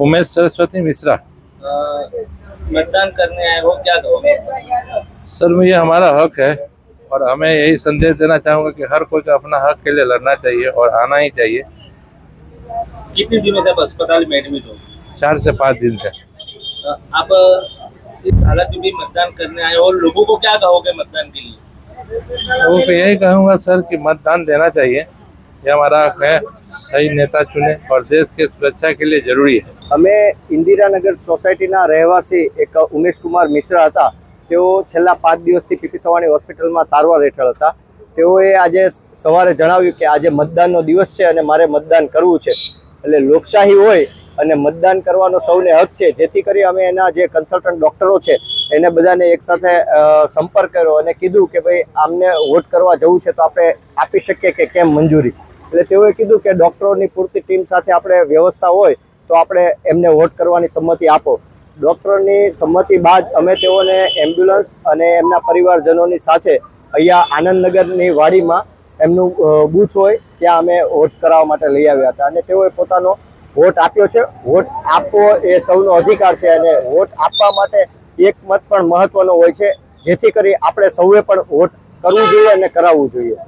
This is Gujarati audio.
उमेश सरस्वती मिश्रा। मतदान करने आए हो, क्या कहोगे? सर ये हमारा हक है और हमें यही संदेश देना चाहूँगा कि हर कोई को अपना हक के लिए लड़ना चाहिए और आना ही चाहिए। कितने दिनों से आप अस्पताल में एडमिट हो? 4 से 5 दिन से। आप इस हालत में भी मतदान करने आए हो, लोगों को क्या कहोगे मतदान के लिए? लोगों को यही कहूँगा सर कि मतदान देना चाहिए, ये हमारा हक है। सही नेता चुने और देश के सुरक्षा के लिए जरूरी है। અમે ઇન્દિરાનગર સોસાયટીના રહેવાસી એક ઉમેશ કુમાર મિશ્રા હતા. તેઓ છેલ્લા 5 દિવસથી પીપી સવાણી હોસ્પિટલમાં સારવાર હેઠળ હતા. તેઓએ આજે સવારે જણાવ્યું કે આજે મતદાનનો દિવસ છે અને મારે મતદાન કરવું છે. એટલે લોકશાહી હોય અને મતદાન કરવાનો સૌને હક છે, જેથી કરી અમે એના જે કન્સલ્ટન્ટ ડૉક્ટરો છે એને બધાને એકસાથે સંપર્ક કર્યો અને કીધું કે ભાઈ આમને વોટ કરવા જવું છે તો આપણે આપી શકીએ કે કેમ મંજૂરી. એટલે તેઓએ કીધું કે ડૉક્ટરોની પૂરતી ટીમ સાથે આપણે વ્યવસ્થા હોય તો આપણે એમને વોટ કરવાની સંમતિ આપો. ડૉક્ટરની સંમતિ બાદ અમે તેઓને એમ્બ્યુલન્સ અને એમના પરિવારજનોની સાથે અહીંયા આનંદનગરની વાડીમાં એમનું બૂથ હોય ત્યાં અમે વોટ કરાવવા માટે લઈ આવ્યા હતા અને તેઓએ પોતાનો વોટ આપ્યો છે. વોટ આપવો એ સૌનો અધિકાર છે અને વોટ આપવા માટે એક મત પણ મહત્વનો હોય છે, જેથી કરી આપણે સૌએ પણ વોટ કરવું જોઈએ અને કરાવવું જોઈએ.